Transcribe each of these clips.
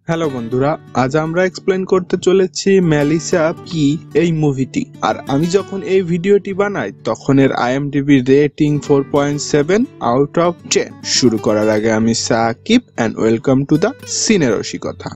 Hello বন্ধুরা, আজ আমরা এক্সপ্লেন করতে চলেছি মেলিসা কি এই মুভিটি। আর আমি যখন এই ভিডিওটি বানাই তখন এর IMDb রেটিং 4.7 আউট অফ 10। শুরু করার আগে আমি Sakib and welcome to the Cine Rosikota.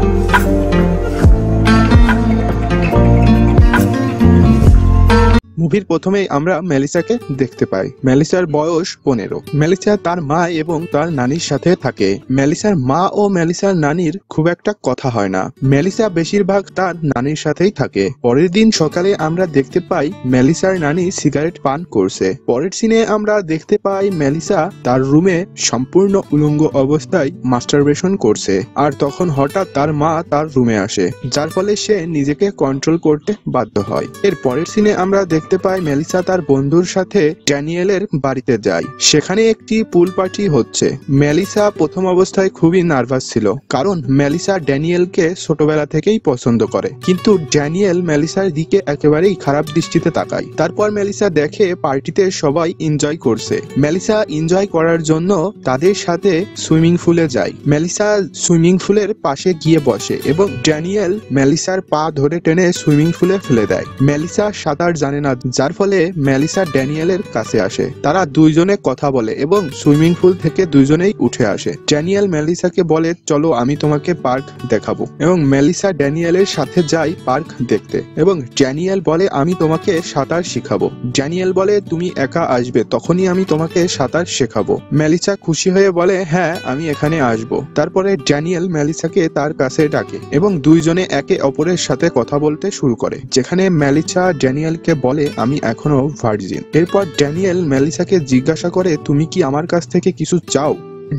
মুভির প্রথমেই আমরা মেলিসাকে দেখতে পাই। মেলিসার বয়স 15। মেলিসা তার মা এবং তার নানির সাথে থাকে। মেলিসার মা ও মেলিসার নানির খুব একটা কথা হয় না। মেলিসা বেশিরভাগ তার নানির সাথেই থাকে। পরের দিন সকালে আমরা দেখতে পাই মেলিসার নানি সিগারেট পান করছে। পরের সিনে আমরা দেখতে পাই মেলিসা তার রুমে সম্পূর্ণ উলঙ্গ অবস্থায় মাস্টারবেশন করছে। আর তখন হঠাৎ তার মা তার রুমে আসে, যার ফলে সে নিজেকে কন্ট্রোল করতে বাধ্য হয়। এর পরের সিনে আমরা দেখতে পাই মেলিসা তার বন্ধুর সাথে ড্যানিয়েলের বাড়িতে যায়। সেখানে একটি পুল পার্টি হচ্ছে। মেলিসা প্রথম অবস্থায় খুবই নার্ভাস ছিল, কারণ মেলিসা ড্যানিয়েলকে ছোটবেলা থেকেই পছন্দ করে, কিন্তু ড্যানিয়েল মেলিসার দিকে একেবারেই খারাপ দৃষ্টিতে তাকায়। তারপর মেলিসা দেখে পার্টিতে সবাই এনজয় করছে। মেলিসা এনজয় করার জন্য তাদের সাথে সুইমিং পুলে যায়। মেলিসা সুইমিং পুলের পাশে গিয়ে বসে এবং ড্যানিয়েল মেলিসার পা ধরে টেনে সুইমিং পুলে ফেলে দেয়। মেলিসা সাঁতার জানে না, যার ফলে মেলিসা ড্যানিয়েলের কাছে আসে। তারা দুইজনে কথা বলে এবং সুইমিং পুল থেকে দুইজনেই উঠে আসে। ড্যানিয়েল মেলিসাকে বলে, চলো আমি তোমাকে পার্ক দেখাবো, এবং মেলিসা ড্যানিয়েলের সাথে যায় পার্ক দেখতে। এবং ড্যানিয়েল বলে, আমি তোমাকে সাঁতার শিখাবো। ড্যানিয়েল বলে, তুমি একা আসবে, তখনই আমি তোমাকে সাঁতার শেখাবো। মেলিসা খুশি হয়ে বলে, হ্যাঁ আমি এখানে আসবো। তারপরে ড্যানিয়েল মেলিসাকে তার কাছে ডাকে এবং দুইজনে একে অপরের সাথে কথা বলতে শুরু করে, যেখানে মেলিসা ড্যানিয়েলকে বলে, আমি এখনো ভার্জিন। এরপর ড্যানিয়েল মেলিসাকে জিজ্ঞাসা করে, তুমি কি আমার কাছ থেকে কিছু চাও?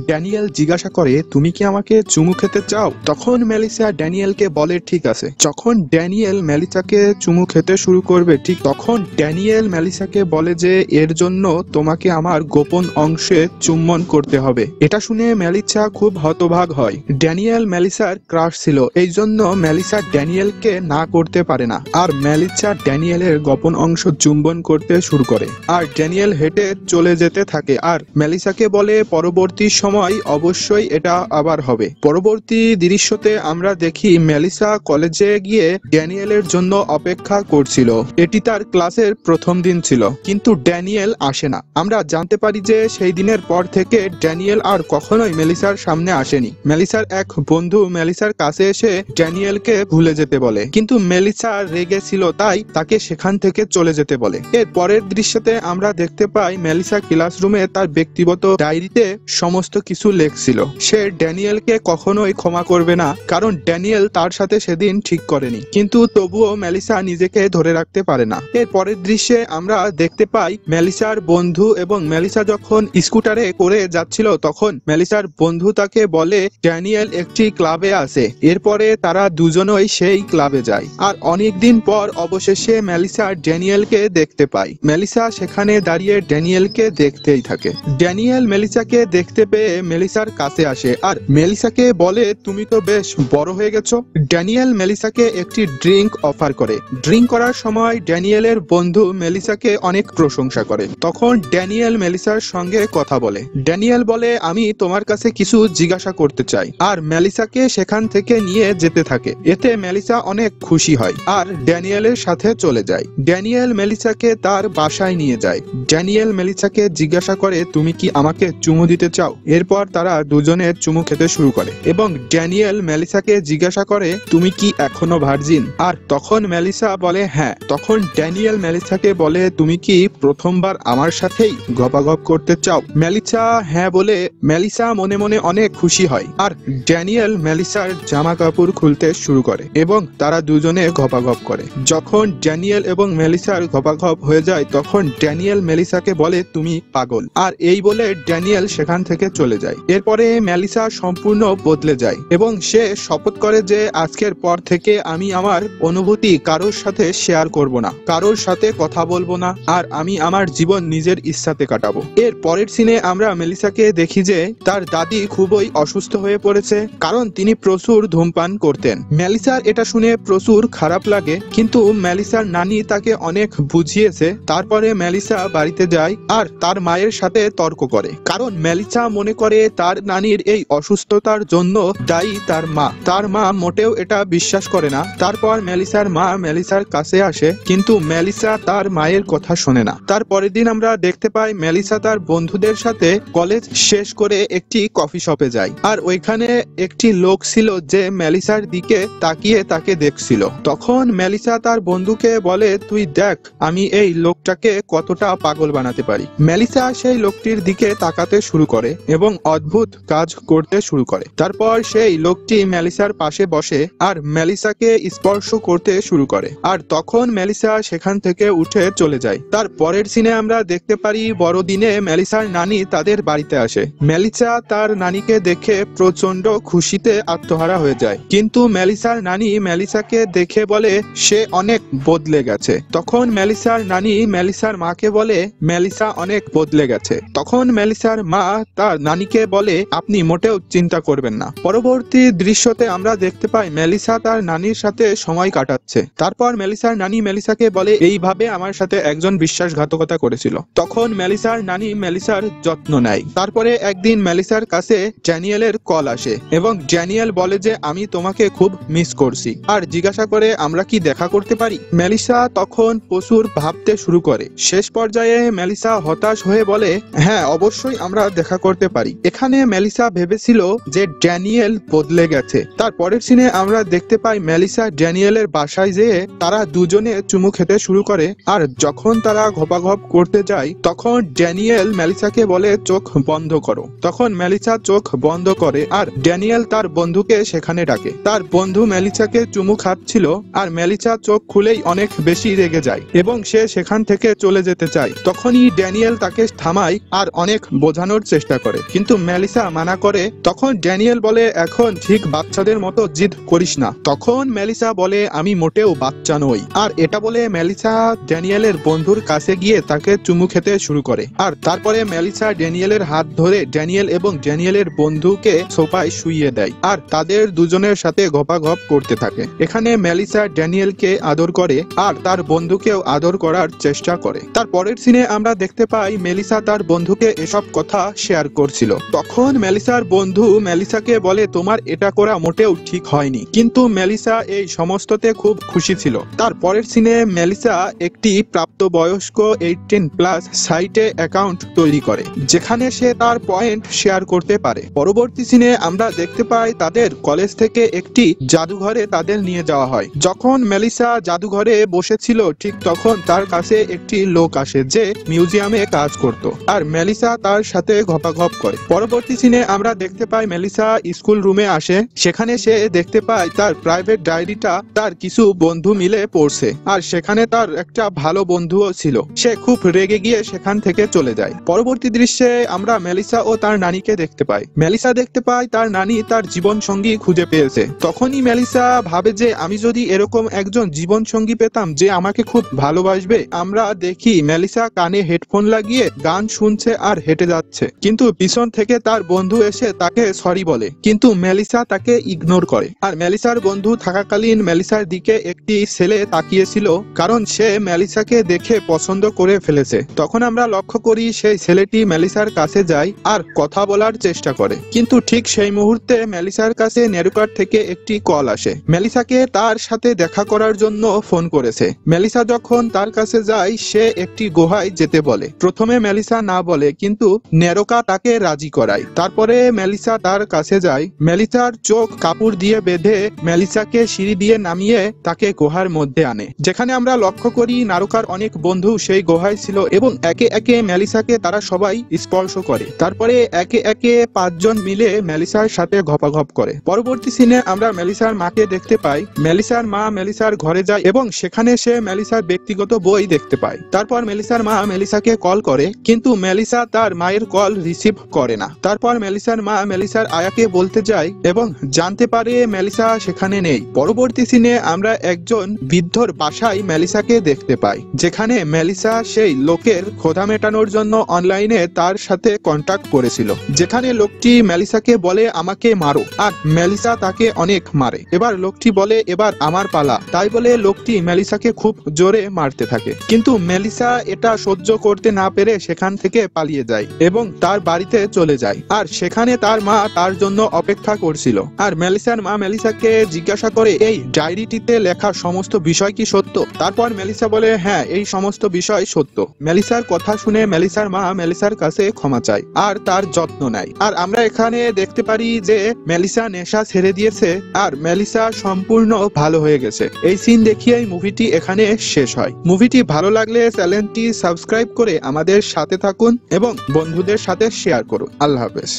ড্যানিয়েল জিজ্ঞাসা করে, তুমি কি আমাকে চুমু খেতে চাও? তখন মেলিসা ড্যানিয়েলকে বলে, ঠিক আছে। যখন ড্যানিয়েল মেলিসাকে চুমু খেতে শুরু করবে, ঠিক তখন ড্যানিয়েল মেলিসাকে বলে যে এর জন্য তোমাকে আমার গোপন অংশে চুম্বন করতে হবে। এটা শুনে মেলিসা খুব হতবাক হয়। ড্যানিয়েল মেলিসার ক্রাশ ছিল, এই জন্য মেলিসা ড্যানিয়েলকে না করতে পারে না। আর মেলিসা ড্যানিয়েলের গোপন অংশ চুম্বন করতে শুরু করে, আর ড্যানিয়েল হেঁটে চলে যেতে থাকে। আর মেলিসাকে বলে, পরবর্তী সময় অবশ্যই এটা আবার হবে। পরবর্তী দৃশ্যতে আমরা দেখি মেলিসা কলেজে গিয়ে ড্যানিয়েলের জন্য অপেক্ষা করছিল। এটি তার ক্লাসের প্রথম দিন ছিল, কিন্তু ড্যানিয়েল আসে না। আমরা জানতে পারি যে সেই দিনের পর থেকে ড্যানিয়েল আর কখনোই মেলিসার সামনে আসেনি। মেলিসার এক বন্ধু মেলিসার কাছে এসে ড্যানিয়েলকে ভুলে যেতে বলে, কিন্তু মেলিসা রেগে ছিল, তাই তাকে সেখান থেকে চলে যেতে বলে। এর পরের দৃশ্যতে আমরা দেখতে পাই মেলিসা ক্লাসরুমে তার ব্যক্তিগত ডায়েরিতে সমস্ত কিছু লেখছিল। সে ড্যানিয়েলকে কখনোই ক্ষমা করবে না, কারণ ড্যানিয়েল তার সাথে সেদিন ঠিক করেনি, কিন্তু তবুও মেলিসা নিজেকে ধরে রাখতে পারে না। এর পরের দৃশ্যে আমরা দেখতে পাই মেলিসার বন্ধু এবং মেলিসা যখন স্কুটারে করে যাচ্ছিল, তখন মেলিসার বন্ধু তাকে বলে ড্যানিয়েল একটি ক্লাবে আছে। এরপরে তারা দুজনেই সেই ক্লাবে যায়। আর অনেকদিন পর অবশেষে মেলিসা ড্যানিয়েলকে দেখতে পায়। মেলিসা সেখানে দাঁড়িয়ে ড্যানিয়েলকে দেখতেই থাকে। ড্যানিয়েল মেলিসাকে দেখতে পেয়ে মেলিসার কাছে আসে আর মেলিসাকে বলে, তুমি তো বেশ বড় হয়ে গেছো। ড্যানিয়েল মেলিসাকে একটি ড্রিঙ্ক অফার করে। ড্রিঙ্ক করার সময় ড্যানিয়েলের বন্ধু মেলিসাকে অনেক প্রশংসা করে। তখন ড্যানিয়েল মেলিসার সঙ্গে কথা বলে। ড্যানিয়েল বলে, আমি তোমার কাছে কিছু জিজ্ঞাসা করতে চাই। আর মেলিসাকে সেখান থেকে নিয়ে যেতে থাকে। এতে মেলিসা অনেক খুশি হয় আর ড্যানিয়েলের সাথে চলে যায়। ড্যানিয়েল মেলিসাকে তার বাসায় নিয়ে যায়। ড্যানিয়েল মেলিসাকে জিজ্ঞাসা করে, তুমি কি আমাকে চুমু দিতে চাও? এরপর তারা দুজনে চুমু খেতে শুরু করে এবং ড্যানিয়েল মেলিসাকে জিজ্ঞাসা করে, তুমি কি এখনো ভার্জিন? আর তখন মেলিসা বলে, হ্যাঁ। তখন ড্যানিয়েল মেলিসাকে বলে, তুমি কি প্রথমবার আমার সাথেই গপাগপ করতে চাও? মেলিসা হ্যাঁ বলে মেলিসা মনে মনে অনেক খুশি হয়। আর ড্যানিয়েল মেলিসার জামা কাপড় খুলতে শুরু করে এবং তারা দুজনে গপাগপ করে। যখন ড্যানিয়েল এবং মেলিসার গপাগপ হয়ে যায়, তখন ড্যানিয়েল মেলিসাকে বলে, তুমি পাগল। আর এই বলে ড্যানিয়েল সেখান থেকে চলে যায়। এরপরে মেলিসা সম্পূর্ণ বদলে যায় এবং সে শপথ করে যে আজকের পর থেকে আমি আমার অনুভূতি কারোর সাথে শেয়ার করব না, কারোর সাথে কথা বলবো না, আর আমি আমার জীবন নিজের ইচ্ছাতে কাটাবো। এর পরের সিনে আমরা মেলিসাকে দেখি যে তার দাদি খুবই অসুস্থ হয়ে পড়েছে, কারণ তিনি প্রচুর ধূমপান করতেন। মেলিসার এটা শুনে প্রচুর খারাপ লাগে, কিন্তু মেলিসার নানি তাকে অনেক বুঝিয়েছে। তারপরে মেলিসা বাড়িতে যায় আর তার মায়ের সাথে তর্ক করে, কারণ মেলিসা মনে করে তার নানির এই অসুস্থতার জন্য দায়ী তার মা। তার মা মোটেও এটা বিশ্বাস করে না। তারপর মেলিসার মা মেলিসার কাছে আসে, কিন্তু মেলিসা তার মায়ের কথা শোনে না। তার পরের দিন আমরা দেখতে পাই মেলিসা তার বন্ধুদের সাথে কলেজ শেষ করে একটি কফি শপে যায়, আর ওইখানে একটি লোক ছিল যে মেলিসার দিকে তাকিয়ে তাকে দেখছিল। তখন মেলিসা তার বন্ধুকে বলে, তুই দেখ আমি এই লোকটাকে কতটা পাগল বানাতে পারি। মেলিসা সেই লোকটির দিকে তাকাতে শুরু করে এবং অদ্ভুত কাজ করতে শুরু করে। তারপর সেই লোকটি মেলিসার পাশে বসে আর মেলিসাকে স্পর্শ করতে শুরু করে, আর তখন মেলিসা সেখান থেকে উঠে চলে যায়। তার পরের সিনে আমরা দেখতে পারি বড়দিনে মেলিসার নানি তাদের বাড়িতে আসে। মেলিসা তার নানিকে দেখে প্রচন্ড খুশিতে আত্মহারা হয়ে যায়, কিন্তু মেলিসার নানি মেলিসাকে দেখে বলে সে অনেক বদলে গেছে। তখন মেলিসার নানি মেলিসার মাকে বলে মেলিসা অনেক বদলে গেছে। তখন মেলিসার মা তার নানিকে বলে আপনি মোটেও চিন্তা করবেন না। পরবর্তী দৃশ্যতে আমরা দেখতে পাই মেলিসা তার নানির সাথে সময় কাটাচ্ছে। তারপর মেলিসার নানি মেলিসাকে বলে এইভাবে আমার সাথে একজন বিশ্বাসঘাতকতা করেছিল। তখন মেলিসার নানি মেলিসার যত্ন নেয়। তারপরে একদিন মেলিসার কাছে ড্যানিয়েলের কল আসে এবং ড্যানিয়েল বলে যে আমি তোমাকে খুব মিস করছি, আর জিজ্ঞাসা করে আমরা কি দেখা করতে পারি। মেলিসা তখন প্রচুর ভাবতে শুরু করে। শেষ পর্যায়ে মেলিসা হতাশ হয়ে বলে হ্যাঁ অবশ্যই আমরা দেখা করতে পারি। এখানে মেলিসা ভেবেছিল যে ড্যানিয়েল বদলে গেছে। তার পরের সিনে আমরা দেখতে পাই মেলিসা ড্যানিয়েলের বাসায় যেয়ে তারা দুজনে চুমু খেতে শুরু করে, আর যখন তারা ঘপাঘপ করতে যায় তখন ড্যানিয়েল মেলিসাকে বলে চোখ বন্ধ করো। তখন মেলিসা চোখ বন্ধ করে আর ড্যানিয়েল তার বন্ধুকে সেখানে ডাকে। তার বন্ধু মেলিসাকে চুমু খাচ্ছিল আর মেলিসা চোখ খুলেই অনেক বেশি রেগে যায় এবং সে সেখান থেকে চলে যেতে চায়। তখনই ড্যানিয়েল তাকে থামায় আর অনেক বোঝানোর চেষ্টা করে, কিন্তু মেলিসা মানা করে। তখন ড্যানিয়েল বলে এখন ঠিক বাচ্চাদের মতো জিদ করিস না। তখন মেলিসা বলে আমি মোটেও বাচ্চা নই। আর এটা বলে মেলিসা ড্যানিয়েলের বন্ধুর কাছে গিয়ে তাকে চুমু খেতে শুরু করে, আর তারপরে মেলিসা ড্যানিয়েলের হাত ধরে ড্যানিয়েল এবং ড্যানিয়েলের বন্ধুকে সোফায় শুইয়ে দেয় আর তাদের দুজনের সাথে ঘপাঘপ করতে থাকে। এখানে মেলিসা ড্যানিয়েলকে আদর করে আর তার বন্ধুকেও আদর করার চেষ্টা করে। তার পরের সিনে আমরা দেখতে পাই মেলিসা তার বন্ধুকে এসব কথা শেয়ার করছিল। তখন মেলিসার বন্ধু মেলিসাকে বলে তোমার এটা করা মোটেও ঠিক হয়নি, কিন্তু মেলিসা এই সমস্ততে খুব খুশি ছিল। তার পরের সিনে মেলিসা একটি প্রাপ্তবয়স্ক 18+ সাইটে অ্যাকাউন্ট তৈরি করে যেখানে সে তার পয়েন্ট শেয়ার করতে পারে। পরবর্তী সিনে আমরা দেখতে পাই তাদের কলেজ থেকে একটি জাদুঘরে তাদের নিয়ে যাওয়া হয়। যখন মেলিসা জাদুঘরে বসেছিল ঠিক তখন তার কাছে একটি লোক আসে যে মিউজিয়ামে কাজ করত, আর মেলিসা তার সাথে ঘপাঘপ করে। পরবর্তী সিনে আমরা দেখতে পাই মেলিসা স্কুল রুমে আসে। সেখানে সে দেখতে পায় তার প্রাইভেট ডায়েরিটা তার কিছু বন্ধু মিলে পড়ছে, আর সেখানে তার একটা ভালো বন্ধুও ছিল। সে খুব রেগে গিয়ে সেখান থেকে চলে যায়। পরবর্তী দৃশ্যে আমরা মেলিসা ও তার নানিকে দেখতে পাই। মেলিসা দেখতে পায় তার নানি তার জীবন সঙ্গী খুঁজে পেয়েছে। তখনই মেলিসা ভাবে যে আমি যদি এরকম একজন জীবন সঙ্গী পেতাম যে আমাকে খুব ভালোবাসবে। আমরা দেখি মেলিসা কানে হেডফোন লাগিয়ে গান শুনছে আর হেঁটে যাচ্ছে, কিন্তু পিছন থেকে তার বন্ধু এসে তাকে সরি বলে, কিন্তু মেলিসা তাকে ইগনোর করে। আর মেলিসার বন্ধু থাকাকালীন মেলিসার দিকে একটি ছেলে তাকিয়েছিল, কারণ সে মেলিসাকে দেখে পছন্দ করে ফেলেছে। তখন আমরা লক্ষ্য করি সেই ছেলেটি মেলিসার কাছে যায় আর কথা বলার চেষ্টা করে, কিন্তু ঠিক সেই মুহূর্তে মেলিসার কাছে নেরুকার থেকে একটি কল আসে। মেলিসাকে তার সাথে দেখা করার জন্য ফোন করেছে। মেলিসা যখন তার কাছে যায় সে একটি গুহায় যেতে বলে। প্রথমে মেলিসা না বলে, কিন্তু নেরোকা তাকে রাজি করায়। তারপরে মেলিসা তার কাছে যায়। মেলিসার চোখ কাপড় দিয়ে বেঁধে মেলিসাকে সিঁড়ি দিয়ে নামিয়ে তাকে গুহার মধ্যে আনে, যেখানে আমরা লক্ষ্য করি নারুকার অনেক বন্ধু সেই গুহায় ছিল এবং একে একে মেলিসাকে তারা সবাই স্পর্শ করে। তারপরে একে একে 5 জন মিলে মেলিসার সাথে ঘপাঘপ করে। পরবর্তী সিনে আমরা মেলিসার মাকে দেখতে পাই। মেলিসার মা মেলিসার ঘরে যায় এবং সেখানে সে মেলিসার ব্যক্তিগত বই দেখতে পায়। তারপর মেলিসার মা মেলিসাকে কল করে, কিন্তু মেলিসা তার মায়ের কল রিসিভ করে না। তারপর মেলিসার মা মেলিসার আয়াকে বলতে যায় এবং জানতে পারে মেলিসা সেখানে নেই। পরবর্তী সিনে আমরা একজন বৃদ্ধর বাসায় মেলিসাকে দেখতে পাই, যেখানে মেলিসা সেই লোকের ক্ষুধা মেটানোর জন্য অনলাইনে তার সাথে কন্টাক্ট করেছিল, যেখানে লোকটি মেলিসাকে বলে আমাকে মারো, আর মেলিসা তাকে অনেক মারে। এবার লোকটি বলে এবার আমার পালা, তাই বলে লোকটি মেলিসাকে খুব জোরে মারতে থাকে, কিন্তু মেলিসা এটা সহ্য করতে না পেরে সেখান থেকে পালিয়ে যায় এবং তার বাড়িতে বাড়িতে চলে যায় আর সেখানে তার মা তার জন্য অপেক্ষা করছিল। আর মেলিসার মা মেলিসাকে জিজ্ঞাসা করে, এই ডায়েরিটিতে লেখা সমস্ত বিষয় কি সত্য? তারপর মেলিসা বলে, হ্যাঁ, এই সমস্ত বিষয় সত্য। মেলিসার কথা শুনে মেলিসার মা মেলিসার কাছে ক্ষমা চায় আর তার যত্ন নেয়। আর আমরা এখানে দেখতে পারি যে মেলিসা নেশা ছেড়ে দিয়েছে আর মেলিসা সম্পূর্ণ ভালো হয়ে গেছে। এই সিন দেখিয়ে মুভিটি এখানে শেষ হয়। মুভিটি ভালো লাগলে চ্যানেলটি সাবস্ক্রাইব করে আমাদের সাথে থাকুন এবং বন্ধুদের সাথে শেয়ার করুন। আল্লাহ হাফেজ।